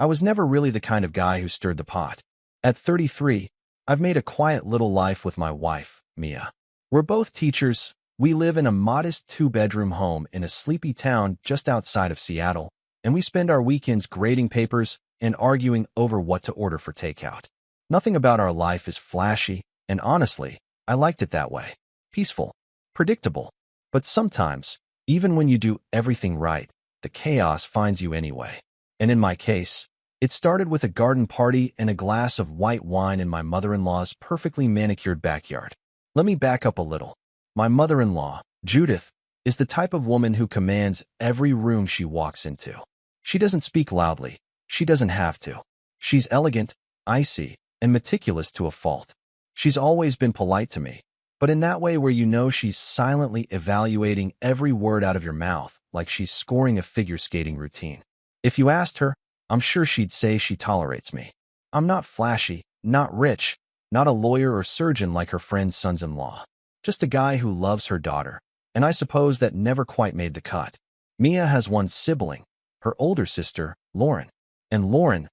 I was never really the kind of guy who stirred the pot. At 33, I've made a quiet little life with my wife, Mia. We're both teachers. We live in a modest two-bedroom home in a sleepy town just outside of Seattle, and we spend our weekends grading papers and arguing over what to order for takeout. Nothing about our life is flashy, and honestly, I liked it that way. Peaceful, predictable. But sometimes, even when you do everything right, the chaos finds you anyway. And in my case, it started with a garden party and a glass of white wine in my mother-in-law's perfectly manicured backyard. Let me back up a little. My mother-in-law, Judith, is the type of woman who commands every room she walks into. She doesn't speak loudly. She doesn't have to. She's elegant, icy, and meticulous to a fault. She's always been polite to me, but in that way where you know she's silently evaluating every word out of your mouth, like she's scoring a figure skating routine. If you asked her, I'm sure she'd say she tolerates me. I'm not flashy, not rich, not a lawyer or surgeon like her friend's sons-in-law. Just a guy who loves her daughter, and I suppose that never quite made the cut. Mia has one sibling, her older sister, Lauren. And Lauren,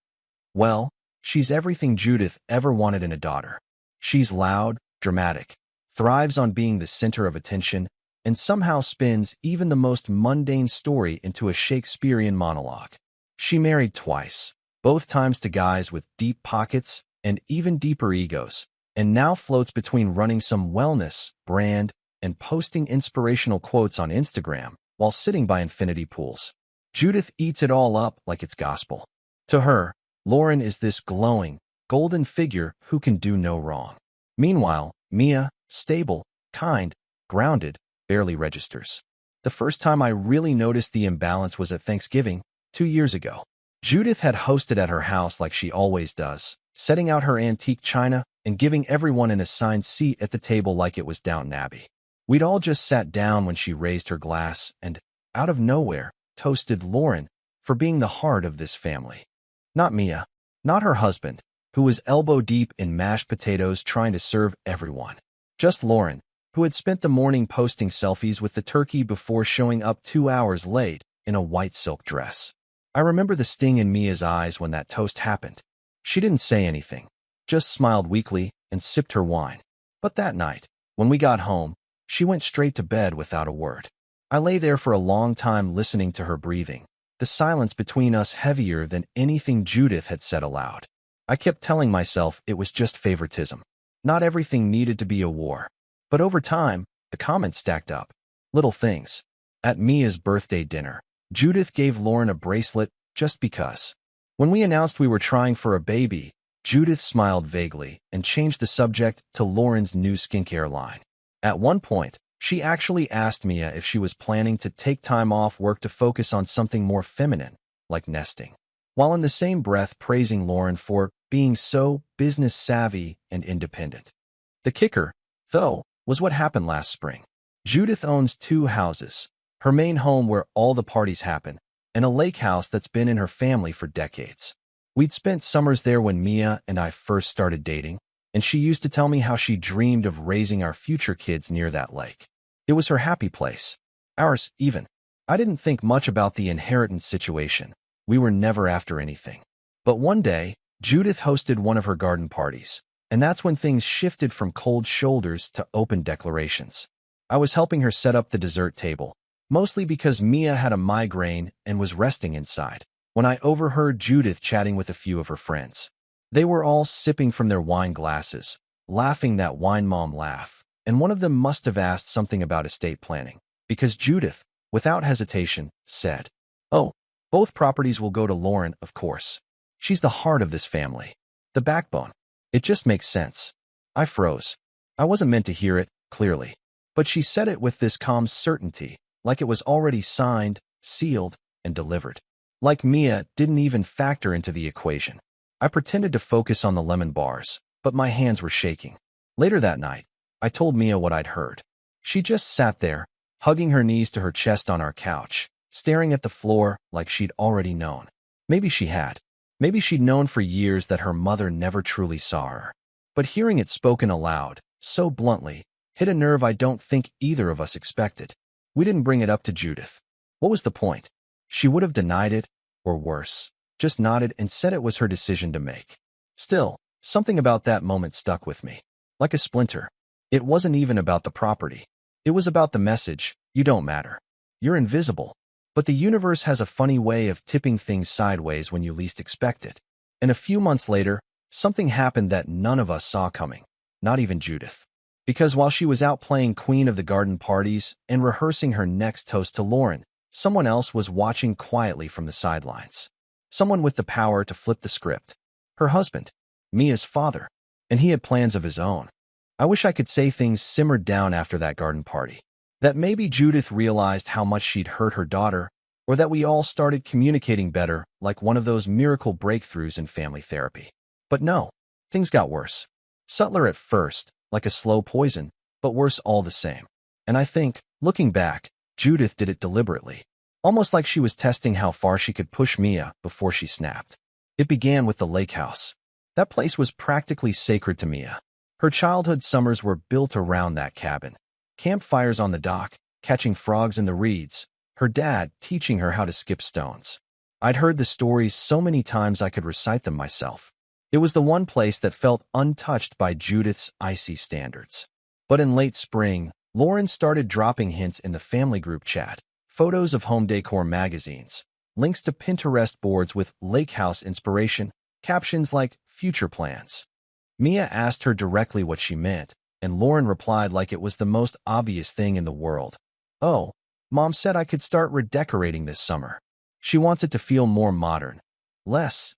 well, she's everything Judith ever wanted in a daughter. She's loud, dramatic, thrives on being the center of attention, and somehow spins even the most mundane story into a Shakespearean monologue. She married twice, both times to guys with deep pockets and even deeper egos, and now floats between running some wellness brand and posting inspirational quotes on Instagram while sitting by infinity pools. Judith eats it all up like it's gospel. To her, Lauren is this glowing, golden figure who can do no wrong. Meanwhile, Mia, stable, kind, grounded, barely registers. The first time I really noticed the imbalance was at Thanksgiving, 2 years ago. Judith had hosted at her house like she always does, setting out her antique china and giving everyone an assigned seat at the table like it was Downton Abbey. We'd all just sat down when she raised her glass and, out of nowhere, toasted Lauren for being the heart of this family. Not Mia, not her husband, who was elbow-deep in mashed potatoes trying to serve everyone. Just Lauren, who had spent the morning posting selfies with the turkey before showing up 2 hours late in a white silk dress. I remember the sting in Mia's eyes when that toast happened. She didn't say anything, just smiled weakly and sipped her wine. But that night, when we got home, she went straight to bed without a word. I lay there for a long time listening to her breathing, the silence between us heavier than anything Judith had said aloud. I kept telling myself it was just favoritism. Not everything needed to be a war. But over time, the comments stacked up. Little things. At Mia's birthday dinner, Judith gave Lauren a bracelet just because. When we announced we were trying for a baby, Judith smiled vaguely and changed the subject to Lauren's new skincare line. At one point, she actually asked Mia if she was planning to take time off work to focus on something more feminine, like nesting, while in the same breath praising Lauren for being so business-savvy and independent. The kicker, though, was what happened last spring. Judith owns 2 houses, her main home where all the parties happen, and a lake house that's been in her family for decades. We'd spent summers there when Mia and I first started dating, and she used to tell me how she dreamed of raising our future kids near that lake. It was her happy place. Ours, even. I didn't think much about the inheritance situation. We were never after anything. But one day, Judith hosted one of her garden parties, and that's when things shifted from cold shoulders to open declarations. I was helping her set up the dessert table, mostly because Mia had a migraine and was resting inside, when I overheard Judith chatting with a few of her friends. They were all sipping from their wine glasses, laughing that wine mom laugh, and one of them must have asked something about estate planning, because Judith, without hesitation, said, "Oh, both properties will go to Lauren, of course. She's the heart of this family, the backbone. It just makes sense." I froze. I wasn't meant to hear it, clearly, but she said it with this calm certainty, like it was already signed, sealed, and delivered. Like Mia didn't even factor into the equation. I pretended to focus on the lemon bars, but my hands were shaking. Later that night, I told Mia what I'd heard. She just sat there, hugging her knees to her chest on our couch, staring at the floor like she'd already known. Maybe she had. Maybe she'd known for years that her mother never truly saw her. But hearing it spoken aloud, so bluntly, hit a nerve I don't think either of us expected. We didn't bring it up to Judith. What was the point? She would have denied it, or worse. just nodded and said it was her decision to make. Still, something about that moment stuck with me. Like a splinter. It wasn't even about the property. It was about the message, you don't matter. You're invisible. But the universe has a funny way of tipping things sideways when you least expect it. And a few months later, something happened that none of us saw coming. Not even Judith. Because while she was out playing Queen of the Garden parties and rehearsing her next toast to Lauren, someone else was watching quietly from the sidelines. Someone with the power to flip the script. Her husband. Mia's father. And he had plans of his own. I wish I could say things simmered down after that garden party. That maybe Judith realized how much she'd hurt her daughter, or that we all started communicating better, like one of those miracle breakthroughs in family therapy. But no, things got worse. Subtler at first, like a slow poison, but worse all the same. And I think, looking back, Judith did it deliberately. Almost like she was testing how far she could push Mia before she snapped. It began with the lake house. That place was practically sacred to Mia. Her childhood summers were built around that cabin. Campfires on the dock, catching frogs in the reeds, her dad teaching her how to skip stones. I'd heard the stories so many times I could recite them myself. It was the one place that felt untouched by Judith's icy standards. But in late spring, Lauren started dropping hints in the family group chat, photos of home decor magazines, links to Pinterest boards with lake house inspiration, captions like future plans. Mia asked her directly what she meant, and Lauren replied like it was the most obvious thing in the world. Oh, Mom said I could start redecorating this summer. She wants it to feel more modern. Less,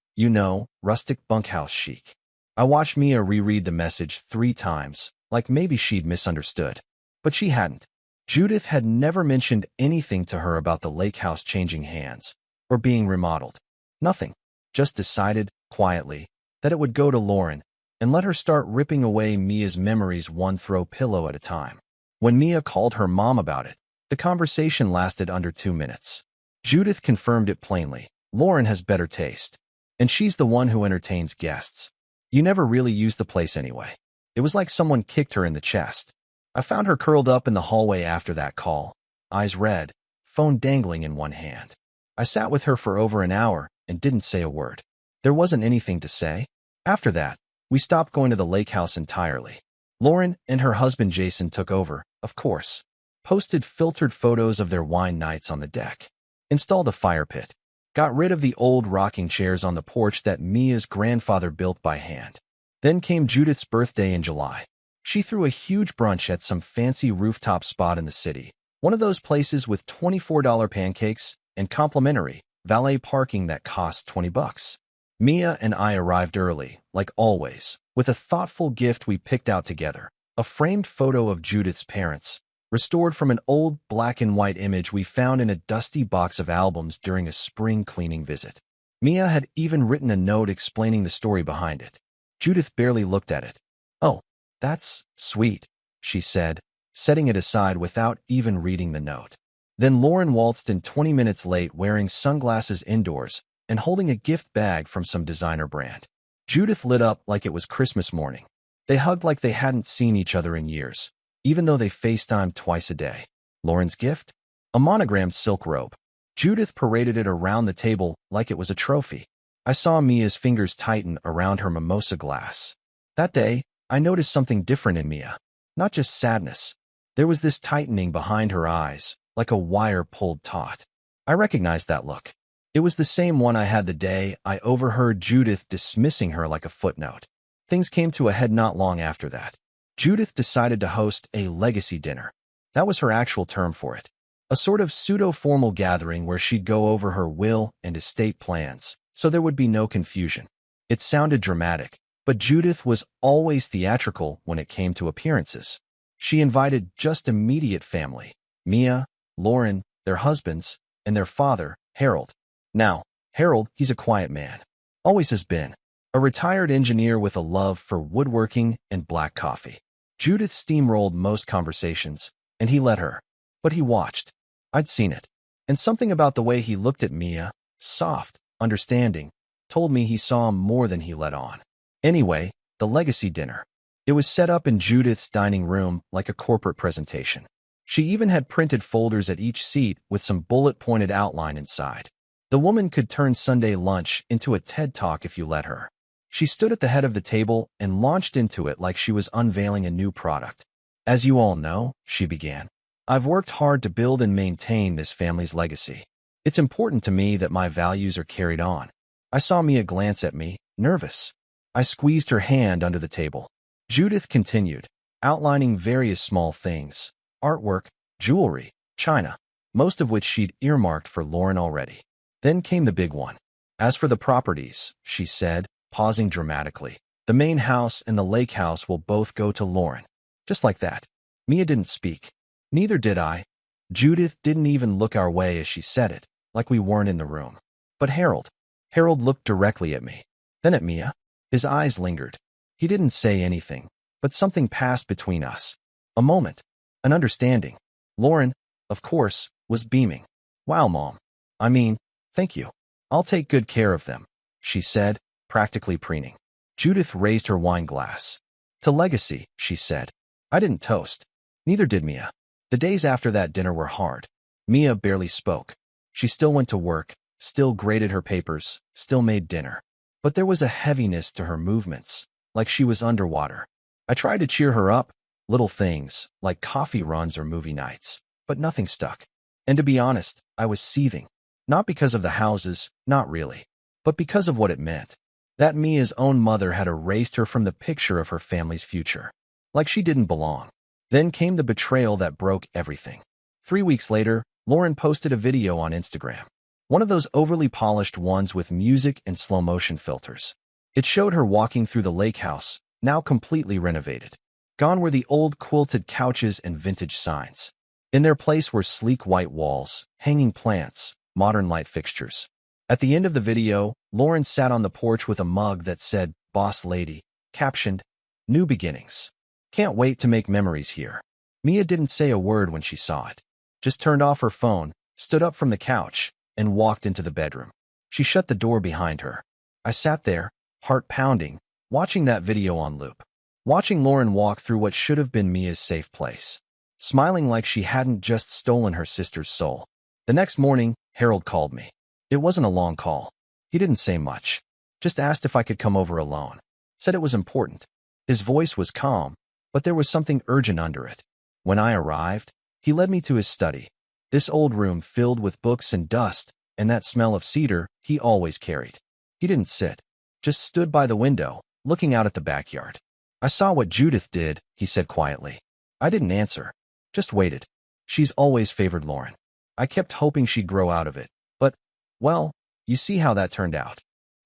rustic bunkhouse chic. I watched Mia reread the message 3 times, like maybe she'd misunderstood. But she hadn't. Judith had never mentioned anything to her about the lake house changing hands, or being remodeled. Nothing. Just decided, quietly, that it would go to Lauren, and let her start ripping away Mia's memories one throw pillow at a time. When Mia called her mom about it, the conversation lasted under 2 minutes. Judith confirmed it plainly. Lauren has better taste. And she's the one who entertains guests. You never really use the place anyway. It was like someone kicked her in the chest. I found her curled up in the hallway after that call, eyes red, phone dangling in one hand. I sat with her for over an hour and didn't say a word. There wasn't anything to say. After that, we stopped going to the lake house entirely. Lauren and her husband Jason took over, of course. Posted filtered photos of their wine nights on the deck. Installed a fire pit. Got rid of the old rocking chairs on the porch that Mia's grandfather built by hand. Then came Judith's birthday in July. She threw a huge brunch at some fancy rooftop spot in the city. One of those places with $24 pancakes and complimentary valet parking that cost $20. Mia and I arrived early, like always, with a thoughtful gift we picked out together. A framed photo of Judith's parents, restored from an old black and white image we found in a dusty box of albums during a spring cleaning visit. Mia had even written a note explaining the story behind it. Judith barely looked at it. "Oh, that's sweet," she said, setting it aside without even reading the note. Then Lauren waltzed in 20 minutes late wearing sunglasses indoors and holding a gift bag from some designer brand. Judith lit up like it was Christmas morning. They hugged like they hadn't seen each other in years, even though they FaceTimed twice a day. Lauren's gift? A monogrammed silk robe. Judith paraded it around the table like it was a trophy. I saw Mia's fingers tighten around her mimosa glass. That day, I noticed something different in Mia. Not just sadness. There was this tightening behind her eyes, like a wire pulled taut. I recognized that look. It was the same one I had the day I overheard Judith dismissing her like a footnote. Things came to a head not long after that. Judith decided to host a legacy dinner. That was her actual term for it. A sort of pseudo-formal gathering where she'd go over her will and estate plans, so there would be no confusion. It sounded dramatic, but Judith was always theatrical when it came to appearances. She invited just immediate family, Mia, Lauren, their husbands, and their father, Harold. Now, Harold, he's a quiet man. Always has been. A retired engineer with a love for woodworking and black coffee. Judith steamrolled most conversations, and he let her. But he watched. I'd seen it. And something about the way he looked at Mia, soft, understanding, told me he saw more than he let on. Anyway, the legacy dinner. It was set up in Judith's dining room like a corporate presentation. She even had printed folders at each seat with some bullet-pointed outline inside. The woman could turn Sunday lunch into a TED Talk if you let her. She stood at the head of the table and launched into it like she was unveiling a new product. As you all know, she began, I've worked hard to build and maintain this family's legacy. It's important to me that my values are carried on. I saw Mia glance at me, nervous. I squeezed her hand under the table. Judith continued, outlining various small things, artwork, jewelry, china, most of which she'd earmarked for Lauren already. Then came the big one. As for the properties, she said, pausing dramatically, the main house and the lake house will both go to Lauren. Just like that. Mia didn't speak. Neither did I. Judith didn't even look our way as she said it, like we weren't in the room. But Harold looked directly at me, then at Mia. His eyes lingered. He didn't say anything, but something passed between us. A moment, an understanding. Lauren, of course, was beaming. Wow, Mom. I mean, thank you. I'll take good care of them, she said, practically preening. Judith raised her wine glass. To legacy, she said. I didn't toast. Neither did Mia. The days after that dinner were hard. Mia barely spoke. She still went to work, still graded her papers, still made dinner. But there was a heaviness to her movements, like she was underwater. I tried to cheer her up, little things, like coffee runs or movie nights, but nothing stuck. And to be honest, I was seething. Not because of the houses, not really, but because of what it meant. That Mia's own mother had erased her from the picture of her family's future. Like she didn't belong. Then came the betrayal that broke everything. 3 weeks later, Lauren posted a video on Instagram. One of those overly polished ones with music and slow-motion filters. It showed her walking through the lake house, now completely renovated. Gone were the old quilted couches and vintage signs. In their place were sleek white walls, hanging plants, modern light fixtures. At the end of the video, Lauren sat on the porch with a mug that said, Boss Lady, captioned, New Beginnings. Can't wait to make memories here. Mia didn't say a word when she saw it. Just turned off her phone, stood up from the couch, and walked into the bedroom. She shut the door behind her. I sat there, heart pounding, watching that video on loop. Watching Lauren walk through what should have been Mia's safe place. Smiling like she hadn't just stolen her sister's soul. The next morning, Harold called me. It wasn't a long call. He didn't say much. Just asked if I could come over alone. Said it was important. His voice was calm, but there was something urgent under it. When I arrived, he led me to his study. This old room filled with books and dust, and that smell of cedar he always carried. He didn't sit. Just stood by the window, looking out at the backyard. I saw what Judith did, he said quietly. I didn't answer. Just waited. She's always favored Lauren. I kept hoping she'd grow out of it. But, well, you see how that turned out.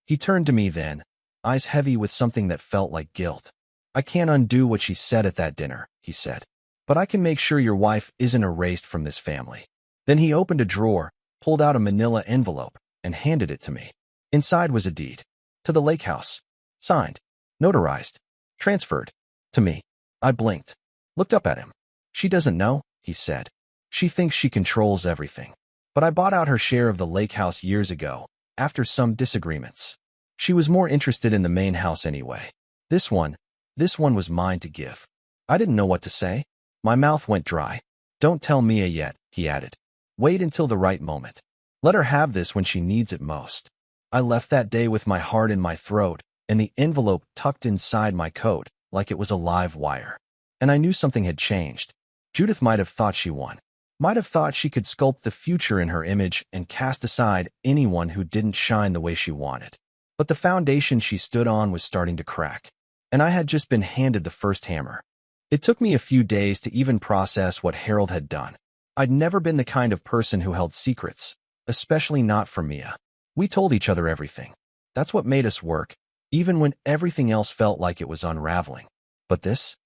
He turned to me then, eyes heavy with something that felt like guilt. I can't undo what she said at that dinner, he said. But I can make sure your wife isn't erased from this family. Then he opened a drawer, pulled out a manila envelope, and handed it to me. Inside was a deed. To the lake house. Signed. Notarized. Transferred. To me. I blinked. Looked up at him. She doesn't know, he said. She thinks she controls everything. But I bought out her share of the lake house years ago, after some disagreements. She was more interested in the main house anyway. This one was mine to give. I didn't know what to say. My mouth went dry. Don't tell Mia yet, he added. Wait until the right moment. Let her have this when she needs it most. I left that day with my heart in my throat and the envelope tucked inside my coat like it was a live wire. And I knew something had changed. Judith might have thought she won. Might have thought she could sculpt the future in her image and cast aside anyone who didn't shine the way she wanted. But the foundation she stood on was starting to crack. And I had just been handed the first hammer. It took me a few days to even process what Harold had done. I'd never been the kind of person who held secrets, especially not from Mia. We told each other everything. That's what made us work, even when everything else felt like it was unraveling. But this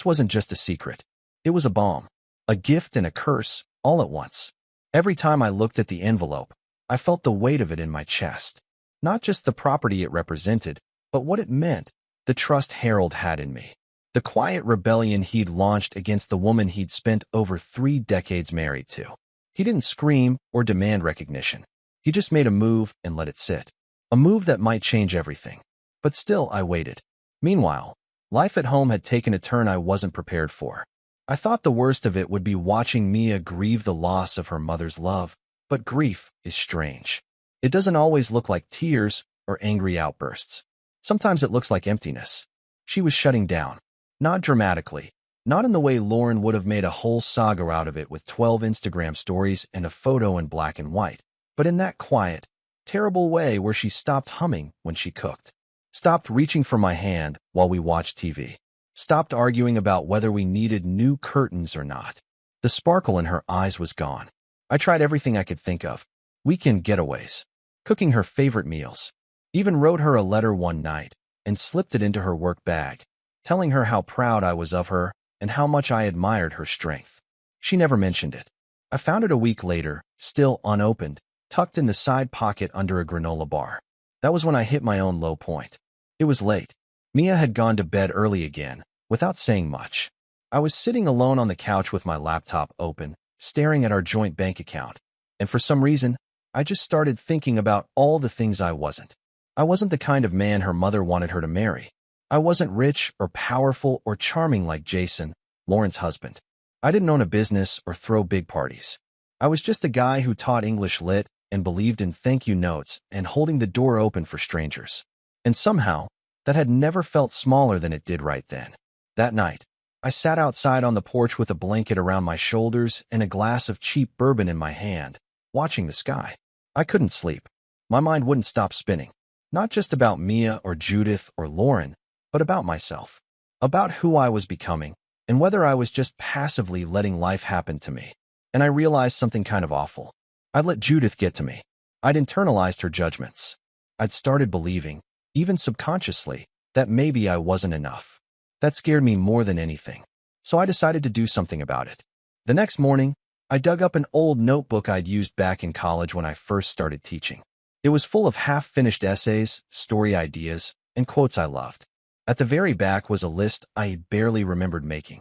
wasn't just a secret. It was a bomb, a gift and a curse, all at once. Every time I looked at the envelope, I felt the weight of it in my chest. Not just the property it represented, but what it meant, the trust Harold had in me. The quiet rebellion he'd launched against the woman he'd spent over 3 decades married to. He didn't scream or demand recognition. He just made a move and let it sit. A move that might change everything. But still, I waited. Meanwhile, life at home had taken a turn I wasn't prepared for. I thought the worst of it would be watching Mia grieve the loss of her mother's love, but grief is strange. It doesn't always look like tears or angry outbursts. Sometimes it looks like emptiness. She was shutting down. Not dramatically. Not in the way Lauren would have made a whole saga out of it with 12 Instagram stories and a photo in black and white, but in that quiet, terrible way where she stopped humming when she cooked, stopped reaching for my hand while we watched TV, stopped arguing about whether we needed new curtains or not. The sparkle in her eyes was gone. I tried everything I could think of. Weekend getaways, cooking her favorite meals, even wrote her a letter one night and slipped it into her work bag, telling her how proud I was of her and how much I admired her strength. She never mentioned it. I found it a week later, still unopened, tucked in the side pocket under a granola bar. That was when I hit my own low point. It was late. Mia had gone to bed early again, without saying much. I was sitting alone on the couch with my laptop open, staring at our joint bank account, and for some reason, I just started thinking about all the things I wasn't. I wasn't the kind of man her mother wanted her to marry. I wasn't rich or powerful or charming like Jason, Lauren's husband. I didn't own a business or throw big parties. I was just a guy who taught English lit and believed in thank you notes and holding the door open for strangers. And somehow, that had never felt smaller than it did right then. That night, I sat outside on the porch with a blanket around my shoulders and a glass of cheap bourbon in my hand, watching the sky. I couldn't sleep. My mind wouldn't stop spinning. Not just about Mia or Judith or Lauren, but about myself, about who I was becoming, and whether I was just passively letting life happen to me. And I realized something kind of awful. I'd let Judith get to me. I'd internalized her judgments. I'd started believing, even subconsciously, that maybe I wasn't enough. That scared me more than anything. So I decided to do something about it. The next morning, I dug up an old notebook I'd used back in college when I first started teaching. It was full of half-finished essays, story ideas, and quotes I loved. At the very back was a list I barely remembered making.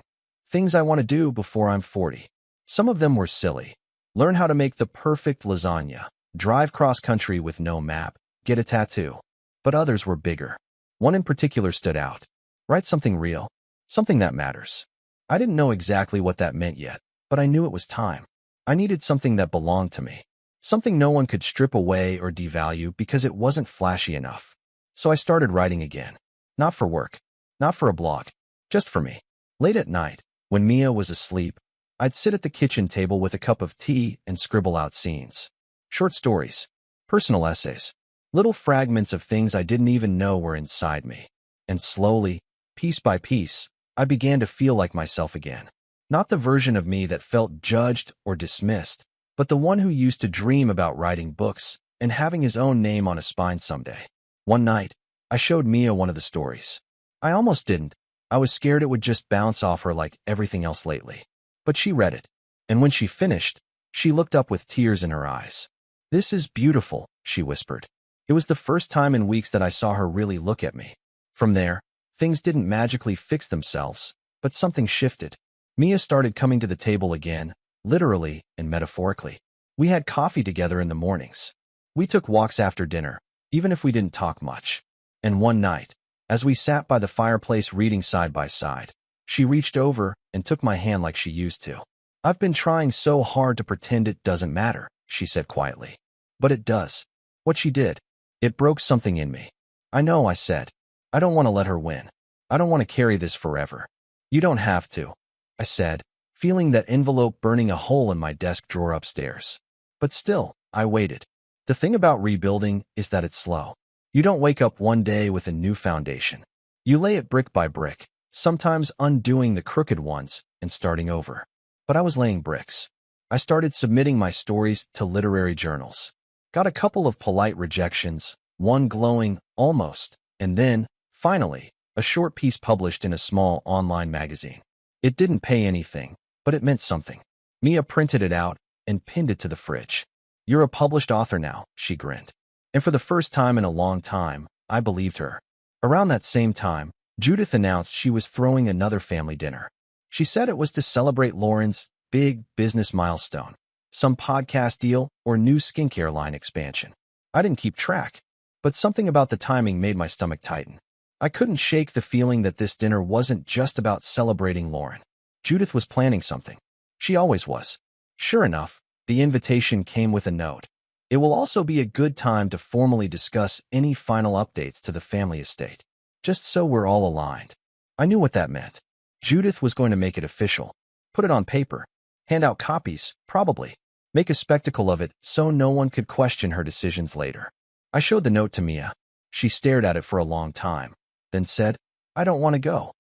Things I want to do before I'm 40. Some of them were silly. Learn how to make the perfect lasagna, drive cross-country with no map, get a tattoo. But others were bigger. One in particular stood out. Write something real, something that matters. I didn't know exactly what that meant yet, but I knew it was time. I needed something that belonged to me. Something no one could strip away or devalue because it wasn't flashy enough. So I started writing again. Not for work, not for a blog, just for me. Late at night, when Mia was asleep, I'd sit at the kitchen table with a cup of tea and scribble out scenes. Short stories, personal essays, little fragments of things I didn't even know were inside me. And slowly, piece by piece, I began to feel like myself again. Not the version of me that felt judged or dismissed, but the one who used to dream about writing books and having his own name on a spine someday. One night, I showed Mia one of the stories. I almost didn't. I was scared it would just bounce off her like everything else lately. But she read it, and when she finished, she looked up with tears in her eyes. "This is beautiful," she whispered. It was the first time in weeks that I saw her really look at me. From there, things didn't magically fix themselves, but something shifted. Mia started coming to the table again, literally and metaphorically. We had coffee together in the mornings. We took walks after dinner, even if we didn't talk much. And one night, as we sat by the fireplace reading side by side, she reached over and took my hand like she used to. "I've been trying so hard to pretend it doesn't matter," she said quietly. "But it does." What she did, it broke something in me. "I know," I said. "I don't want to let her win. I don't want to carry this forever." "You don't have to," I said, feeling that envelope burning a hole in my desk drawer upstairs. But still, I waited. The thing about rebuilding is that it's slow. You don't wake up one day with a new foundation. You lay it brick by brick, sometimes undoing the crooked ones and starting over. But I was laying bricks. I started submitting my stories to literary journals. Got a couple of polite rejections, one glowing almost, and then, finally, a short piece published in a small online magazine. It didn't pay anything, but it meant something. Mia printed it out and pinned it to the fridge. "You're a published author now," she grinned. And for the first time in a long time, I believed her. Around that same time, Judith announced she was throwing another family dinner. She said it was to celebrate Lauren's big business milestone, some podcast deal or new skincare line expansion. I didn't keep track, but something about the timing made my stomach tighten. I couldn't shake the feeling that this dinner wasn't just about celebrating Lauren. Judith was planning something. She always was. Sure enough, the invitation came with a note. It will also be a good time to formally discuss any final updates to the family estate, just so we're all aligned. I knew what that meant. Judith was going to make it official, put it on paper, hand out copies, probably, make a spectacle of it so no one could question her decisions later. I showed the note to Mia. She stared at it for a long time, then said, "I don't want to go."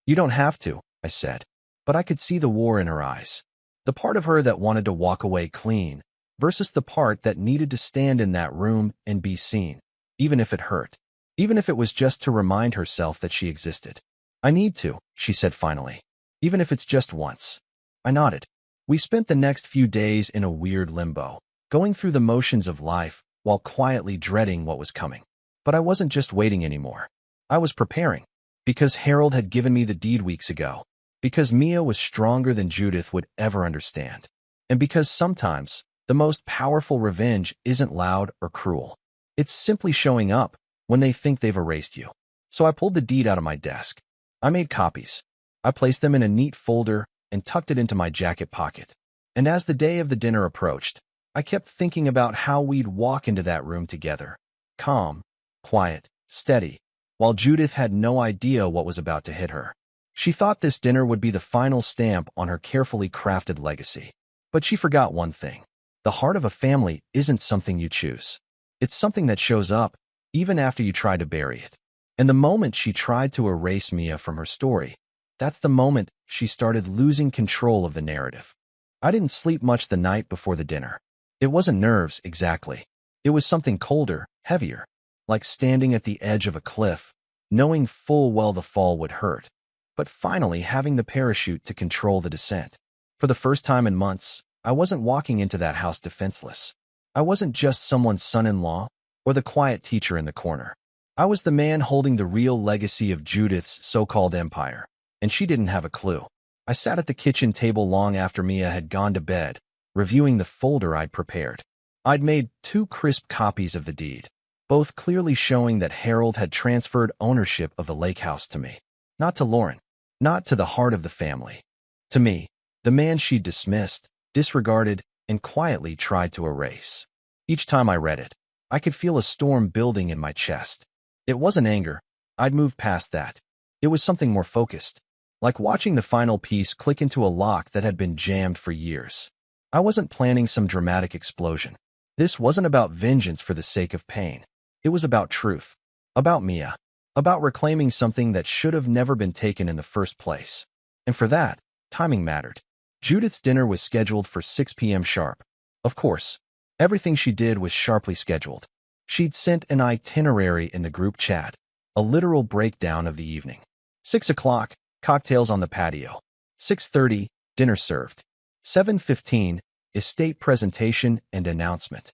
"You don't have to," I said, but I could see the war in her eyes. The part of her that wanted to walk away clean versus the part that needed to stand in that room and be seen, even if it hurt, even if it was just to remind herself that she existed. "I need to," she said finally, "even if it's just once." I nodded. We spent the next few days in a weird limbo, going through the motions of life while quietly dreading what was coming. But I wasn't just waiting anymore. I was preparing, because Harold had given me the deed weeks ago, because Mia was stronger than Judith would ever understand, and because sometimes the most powerful revenge isn't loud or cruel. It's simply showing up when they think they've erased you. So I pulled the deed out of my desk. I made copies. I placed them in a neat folder and tucked it into my jacket pocket. And as the day of the dinner approached, I kept thinking about how we'd walk into that room together, calm, quiet, steady, while Judith had no idea what was about to hit her. She thought this dinner would be the final stamp on her carefully crafted legacy. But she forgot one thing. The heart of a family isn't something you choose. It's something that shows up even after you try to bury it. And the moment she tried to erase Mia from her story, that's the moment she started losing control of the narrative. I didn't sleep much the night before the dinner. It wasn't nerves, exactly. It was something colder, heavier, like standing at the edge of a cliff, knowing full well the fall would hurt, but finally having the parachute to control the descent. For the first time in months, I wasn't walking into that house defenseless. I wasn't just someone's son-in-law or the quiet teacher in the corner. I was the man holding the real legacy of Judith's so-called empire, and she didn't have a clue. I sat at the kitchen table long after Mia had gone to bed, reviewing the folder I'd prepared. I'd made 2 crisp copies of the deed, both clearly showing that Harold had transferred ownership of the lake house to me. Not to Lauren, not to the heart of the family. To me, the man she'd dismissed, disregarded, and quietly tried to erase. Each time I read it, I could feel a storm building in my chest. It wasn't anger. I'd moved past that. It was something more focused, like watching the final piece click into a lock that had been jammed for years. I wasn't planning some dramatic explosion. This wasn't about vengeance for the sake of pain. It was about truth, about Mia, about reclaiming something that should have never been taken in the first place. And for that, timing mattered. Judith's dinner was scheduled for 6 p.m. sharp. Of course, everything she did was sharply scheduled. She'd sent an itinerary in the group chat, a literal breakdown of the evening. 6 o'clock, cocktails on the patio. 6:30, dinner served. 7:15, estate presentation and announcement.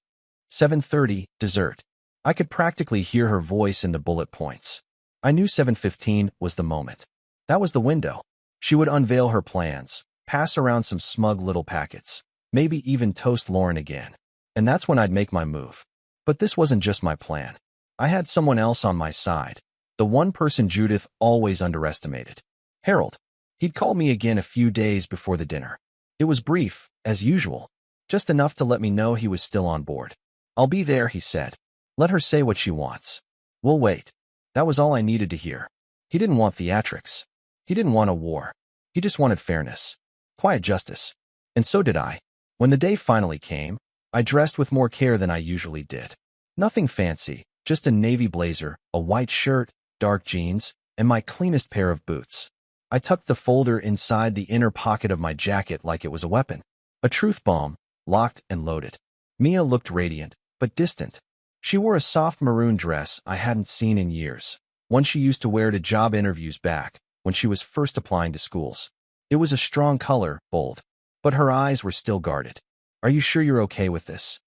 7:30, dessert. I could practically hear her voice in the bullet points. I knew 7:15 was the moment. That was the window. She would unveil her plans, pass around some smug little packets, maybe even toast Lauren again. And that's when I'd make my move. But this wasn't just my plan. I had someone else on my side, the one person Judith always underestimated. Harold. He'd called me again a few days before the dinner. It was brief, as usual, just enough to let me know he was still on board. "I'll be there," he said. "Let her say what she wants. We'll wait." That was all I needed to hear. He didn't want theatrics. He didn't want a war. He just wanted fairness. Quiet justice. And so did I. When the day finally came, I dressed with more care than I usually did. Nothing fancy, just a navy blazer, a white shirt, dark jeans, and my cleanest pair of boots. I tucked the folder inside the inner pocket of my jacket like it was a weapon. A truth bomb, locked and loaded. Mia looked radiant, but distant. She wore a soft maroon dress I hadn't seen in years, one she used to wear to job interviews back when she was first applying to schools. It was a strong color, bold, but her eyes were still guarded. "Are you sure you're okay with this?"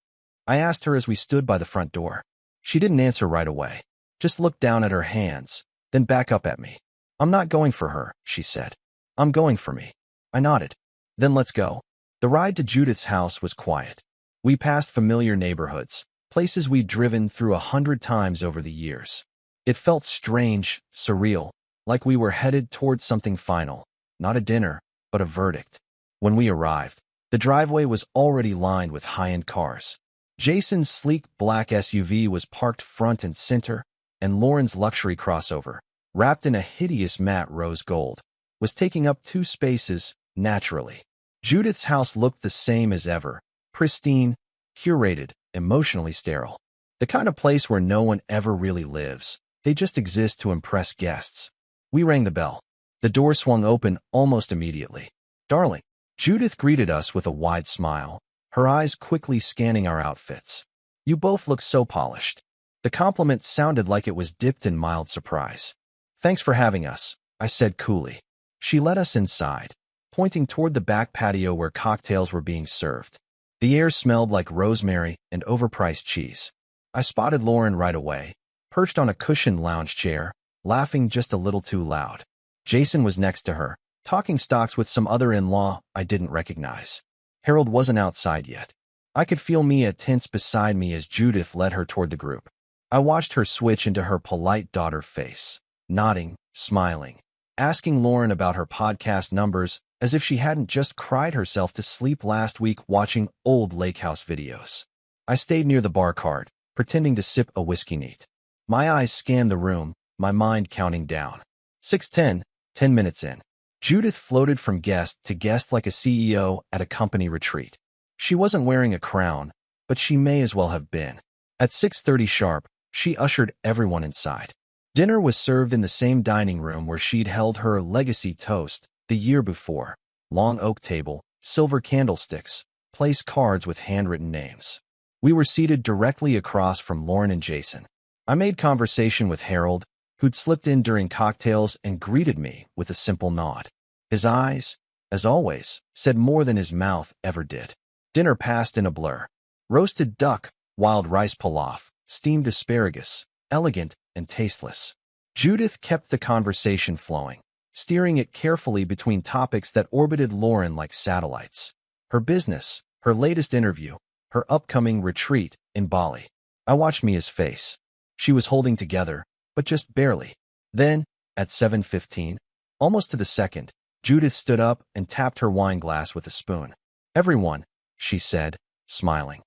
I asked her as we stood by the front door. She didn't answer right away, just looked down at her hands, then back up at me. "I'm not going for her," she said. "I'm going for me." I nodded. "Then let's go." The ride to Judith's house was quiet. We passed familiar neighborhoods, places we'd driven through 100 times over the years. It felt strange, surreal, like we were headed towards something final, not a dinner, but a verdict. When we arrived, the driveway was already lined with high-end cars. Jason's sleek black SUV was parked front and center, and Lauren's luxury crossover, wrapped in a hideous matte rose gold, was taking up 2 spaces naturally. Judith's house looked the same as ever, pristine, curated, emotionally sterile. The kind of place where no one ever really lives. They just exist to impress guests. We rang the bell. The door swung open almost immediately. "Darling," Judith greeted us with a wide smile, her eyes quickly scanning our outfits. "You both look so polished." The compliment sounded like it was dipped in mild surprise. "Thanks for having us," I said coolly. She led us inside, pointing toward the back patio where cocktails were being served. The air smelled like rosemary and overpriced cheese. I spotted Lauren right away, perched on a cushioned lounge chair, laughing just a little too loud. Jason was next to her, talking stocks with some other in-law I didn't recognize. Harold wasn't outside yet. I could feel Mia tense beside me as Judith led her toward the group. I watched her switch into her polite daughter face, nodding, smiling, asking Lauren about her podcast numbers as if she hadn't just cried herself to sleep last week watching old lake house videos. I stayed near the bar cart, pretending to sip a whiskey neat. My eyes scanned the room, my mind counting down. 6:10, 10 minutes in. Judith floated from guest to guest like a CEO at a company retreat. She wasn't wearing a crown, but she may as well have been. At 6:30 sharp, she ushered everyone inside. Dinner was served in the same dining room where she'd held her legacy toast the year before. Long oak table, silver candlesticks, place cards with handwritten names. We were seated directly across from Lauren and Jason. I made conversation with Harold, who'd slipped in during cocktails and greeted me with a simple nod. His eyes, as always, said more than his mouth ever did. Dinner passed in a blur. Roasted duck, wild rice pilaf, steamed asparagus, elegant and tasteless. Judith kept the conversation flowing, steering it carefully between topics that orbited Lauren like satellites. Her business, her latest interview, her upcoming retreat in Bali. I watched Mia's face. She was holding together, but just barely. Then, at 7:15, almost to the second, Judith stood up and tapped her wine glass with a spoon. "Everyone," she said, smiling.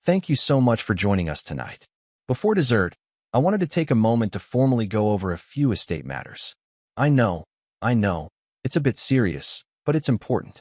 "Thank you so much for joining us tonight. Before dessert, I wanted to take a moment to formally go over a few estate matters. I know, it's a bit serious, but it's important."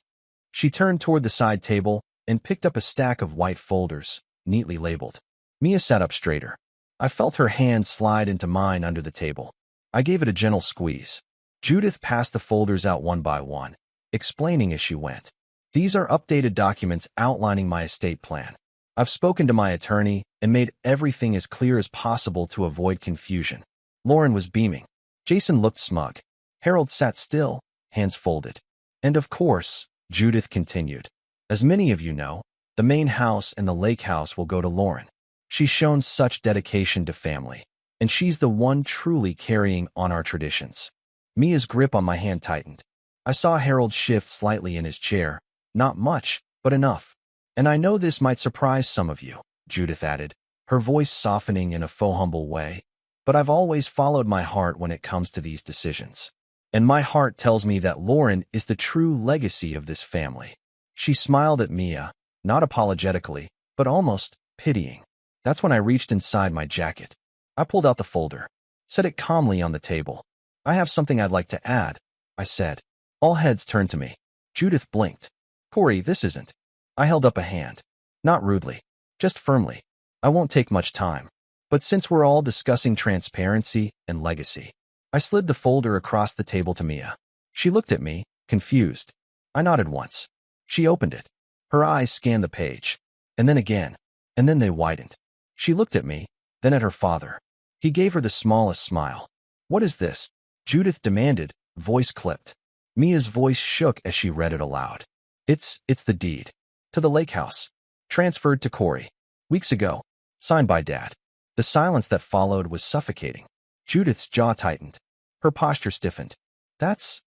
She turned toward the side table and picked up a stack of white folders, neatly labeled. Mia sat up straighter. I felt her hand slide into mine under the table. I gave it a gentle squeeze. Judith passed the folders out one by one, explaining as she went. "These are updated documents outlining my estate plan. I've spoken to my attorney and made everything as clear as possible to avoid confusion." Lauren was beaming. Jason looked smug. Harold sat still, hands folded. "And of course," Judith continued, "as many of you know, the main house and the lake house will go to Lauren. She's shown such dedication to family, and she's the one truly carrying on our traditions." Mia's grip on my hand tightened. I saw Harold shift slightly in his chair. "Not much, but enough. And I know this might surprise some of you," Judith added, her voice softening in a faux humble way, "but I've always followed my heart when it comes to these decisions. And my heart tells me that Lauren is the true legacy of this family." She smiled at Mia, not apologetically, but almost pitying. That's when I reached inside my jacket. I pulled out the folder, set it calmly on the table. "I have something I'd like to add," I said. All heads turned to me. Judith blinked. "Corey, this isn't." I held up a hand. Not rudely, just firmly. "I won't take much time. But since we're all discussing transparency and legacy." I slid the folder across the table to Mia. She looked at me, confused. I nodded once. She opened it. Her eyes scanned the page. And then again. And then they widened. She looked at me, then at her father. He gave her the smallest smile. "What is this?" Judith demanded, voice clipped. Mia's voice shook as she read it aloud. It's the deed. To the lake house. Transferred to Corey. Weeks ago. Signed by Dad." The silence that followed was suffocating. Judith's jaw tightened. Her posture stiffened. That's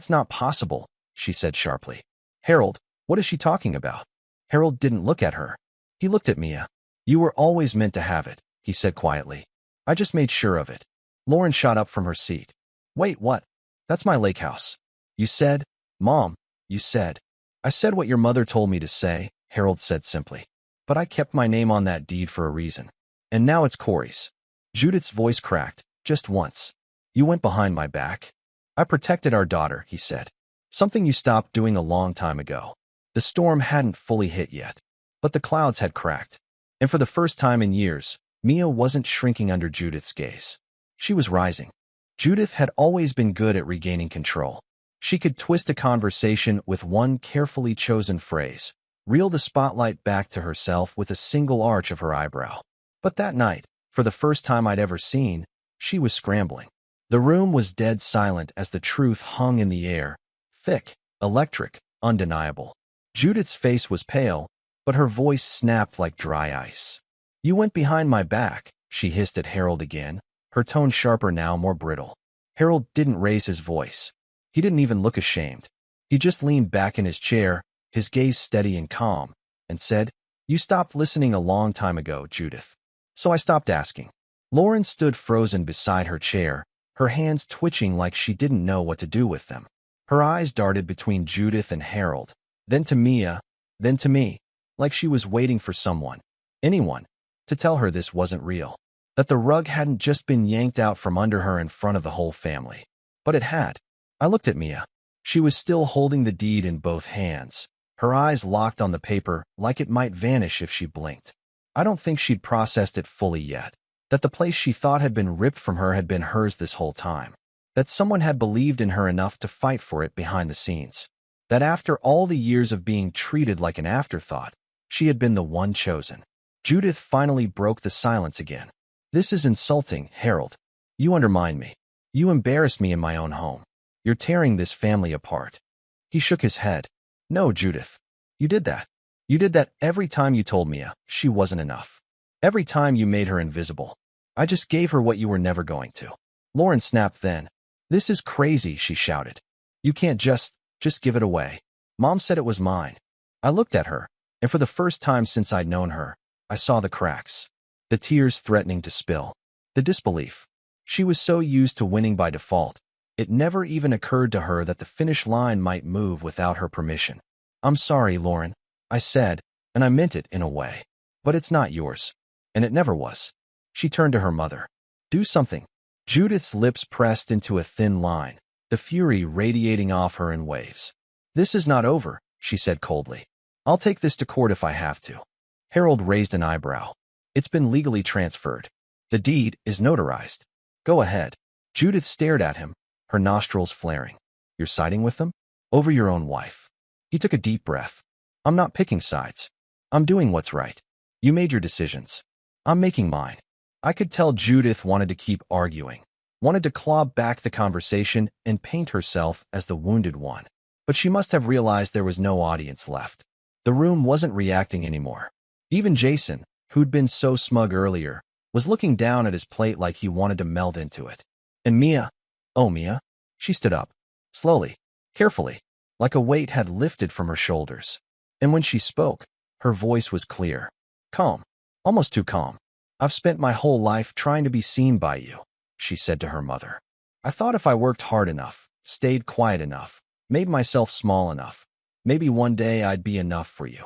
not possible," she said sharply. "Harold, what is she talking about?" Harold didn't look at her. He looked at Mia. "You were always meant to have it," he said quietly. "I just made sure of it." Lauren shot up from her seat. "Wait, what?" "That's my lake house." "You said, Mom, you said." "I said what your mother told me to say," Harold said simply. But I kept my name on that deed for a reason. And now it's Corey's. Judith's voice cracked, just once. You went behind my back. I protected our daughter, he said. Something you stopped doing a long time ago. The storm hadn't fully hit yet, but the clouds had cracked. And for the first time in years, Mia wasn't shrinking under Judith's gaze. She was rising. Judith had always been good at regaining control. She could twist a conversation with one carefully chosen phrase, reel the spotlight back to herself with a single arch of her eyebrow. But that night, for the first time I'd ever seen, she was scrambling. The room was dead silent as the truth hung in the air, thick, electric, undeniable. Judith's face was pale, but her voice snapped like dry ice. You went behind my back, she hissed at Harold again, her tone sharper now, more brittle. Harold didn't raise his voice. He didn't even look ashamed. He just leaned back in his chair, his gaze steady and calm, and said, You stopped listening a long time ago, Judith. So I stopped asking. Lauren stood frozen beside her chair, her hands twitching like she didn't know what to do with them. Her eyes darted between Judith and Harold, then to Mia, then to me, like she was waiting for someone, anyone, to tell her this wasn't real, that the rug hadn't just been yanked out from under her in front of the whole family. But it had. I looked at Mia. She was still holding the deed in both hands, her eyes locked on the paper like it might vanish if she blinked. I don't think she'd processed it fully yet, that the place she thought had been ripped from her had been hers this whole time, that someone had believed in her enough to fight for it behind the scenes, that after all the years of being treated like an afterthought, she had been the one chosen. Judith finally broke the silence again. This is insulting, Harold. You undermine me. You embarrass me in my own home. You're tearing this family apart. He shook his head. No, Judith. You did that. You did that every time you told Mia she wasn't enough. Every time you made her invisible. I just gave her what you were never going to. Lauren snapped then. This is crazy, she shouted. You can't just give it away. Mom said it was mine. I looked at her, and for the first time since I'd known her, I saw the cracks. The tears threatening to spill. The disbelief. She was so used to winning by default, it never even occurred to her that the finish line might move without her permission. I'm sorry, Lauren, I said, and I meant it in a way. But it's not yours. And it never was. She turned to her mother. Do something. Judith's lips pressed into a thin line, the fury radiating off her in waves. This is not over, she said coldly. I'll take this to court if I have to. Harold raised an eyebrow. It's been legally transferred. The deed is notarized. Go ahead. Judith stared at him, her nostrils flaring. You're siding with them? Over your own wife. He took a deep breath. I'm not picking sides. I'm doing what's right. You made your decisions. I'm making mine. I could tell Judith wanted to keep arguing, wanted to claw back the conversation and paint herself as the wounded one. But she must have realized there was no audience left. The room wasn't reacting anymore. Even Jason, who'd been so smug earlier, was looking down at his plate like he wanted to melt into it. And Mia, oh Mia, she stood up, slowly, carefully, like a weight had lifted from her shoulders. And when she spoke, her voice was clear, calm, almost too calm. I've spent my whole life trying to be seen by you, she said to her mother. I thought if I worked hard enough, stayed quiet enough, made myself small enough, maybe one day I'd be enough for you.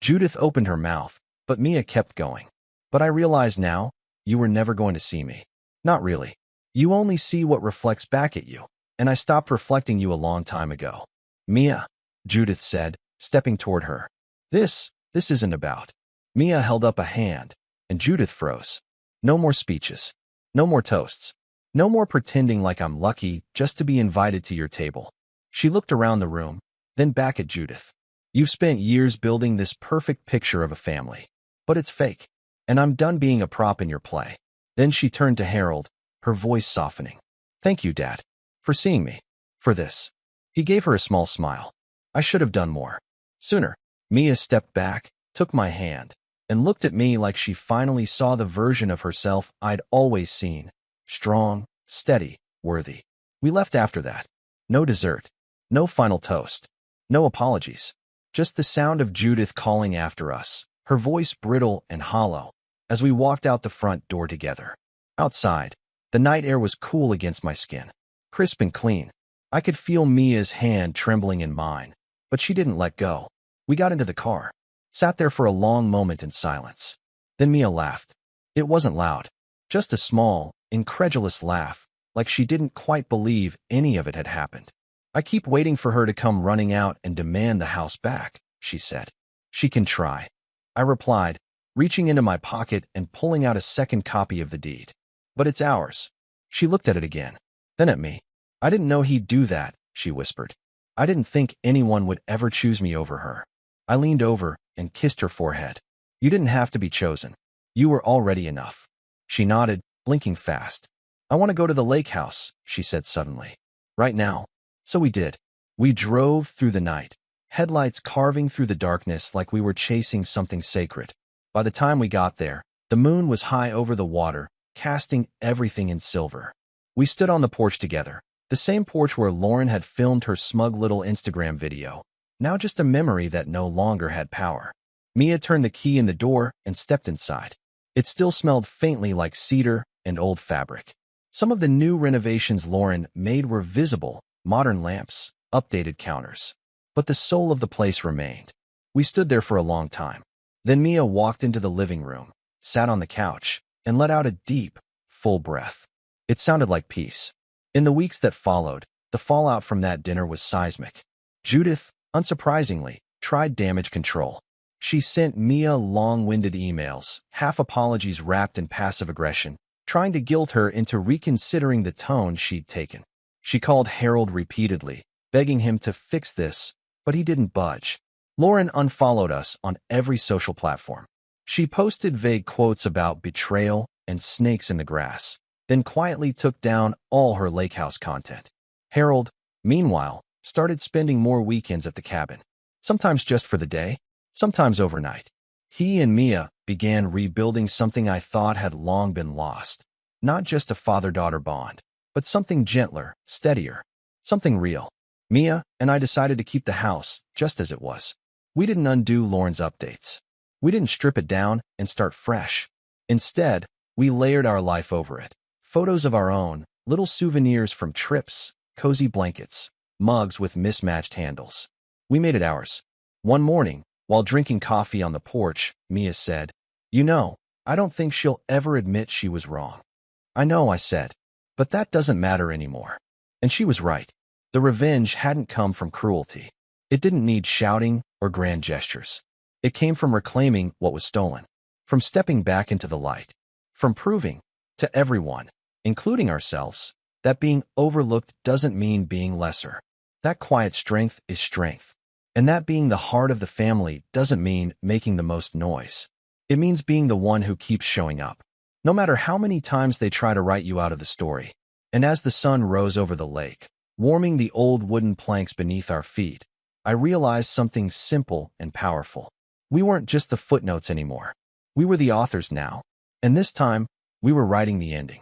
Judith opened her mouth, but Mia kept going. But I realize now, you were never going to see me. Not really. You only see what reflects back at you, and I stopped reflecting you a long time ago. Mia, Judith said, stepping toward her. This isn't about. Mia held up a hand, and Judith froze. No more speeches. No more toasts. No more pretending like I'm lucky just to be invited to your table. She looked around the room, then back at Judith. You've spent years building this perfect picture of a family, but it's fake, and I'm done being a prop in your play. Then she turned to Harold, her voice softening. Thank you, Dad, for seeing me, for this. He gave her a small smile. I should have done more. Sooner. Mia stepped back, took my hand, and looked at me like she finally saw the version of herself I'd always seen. Strong, steady, worthy. We left after that. No dessert. No final toast. No apologies. Just the sound of Judith calling after us, her voice brittle and hollow, as we walked out the front door together. Outside, the night air was cool against my skin, crisp and clean. I could feel Mia's hand trembling in mine, but she didn't let go. We got into the car. sat there for a long moment in silence. Then Mia laughed. It wasn't loud, just a small, incredulous laugh, like she didn't quite believe any of it had happened. I keep waiting for her to come running out and demand the house back, she said. She can try, I replied, reaching into my pocket and pulling out a second copy of the deed. But it's ours. She looked at it again, then at me. I didn't know he'd do that, she whispered. I didn't think anyone would ever choose me over her. I leaned over and kissed her forehead. You didn't have to be chosen. You were already enough. She nodded, blinking fast. I want to go to the lake house, she said suddenly. Right now. So we did. We drove through the night, headlights carving through the darkness like we were chasing something sacred. By the time we got there, the moon was high over the water, casting everything in silver. We stood on the porch together, the same porch where Lauren had filmed her smug little Instagram video, now just a memory that no longer had power. Mia turned the key in the door and stepped inside. It still smelled faintly like cedar and old fabric. Some of the new renovations Lauren made were visible, modern lamps, updated counters. But the soul of the place remained. We stood there for a long time. Then Mia walked into the living room, sat on the couch, and let out a deep, full breath. It sounded like peace. In the weeks that followed, the fallout from that dinner was seismic. Judith, unsurprisingly, tried damage control. She sent Mia long-winded emails, half apologies wrapped in passive aggression, trying to guilt her into reconsidering the tone she'd taken. She called Harold repeatedly, begging him to fix this, but he didn't budge. Lauren unfollowed us on every social platform. She posted vague quotes about betrayal and snakes in the grass, then quietly took down all her lake house content. Harold, meanwhile, started spending more weekends at the cabin, sometimes just for the day, sometimes overnight. He and Mia began rebuilding something I thought had long been lost. Not just a father-daughter bond, but something gentler, steadier, something real. Mia and I decided to keep the house just as it was. We didn't undo Lauren's updates. We didn't strip it down and start fresh. Instead, we layered our life over it. Photos of our own, little souvenirs from trips, cozy blankets, mugs with mismatched handles. We made it ours. One morning, while drinking coffee on the porch, Mia said, "You know, I don't think she'll ever admit she was wrong." "I know," I said, "but that doesn't matter anymore." And she was right. The revenge hadn't come from cruelty. It didn't need shouting or grand gestures. It came from reclaiming what was stolen, from stepping back into the light, from proving to everyone, including ourselves, that being overlooked doesn't mean being lesser. That quiet strength is strength. And that being the heart of the family doesn't mean making the most noise. It means being the one who keeps showing up, no matter how many times they try to write you out of the story. And as the sun rose over the lake, warming the old wooden planks beneath our feet, I realized something simple and powerful. We weren't just the footnotes anymore. We were the authors now. And this time, we were writing the ending.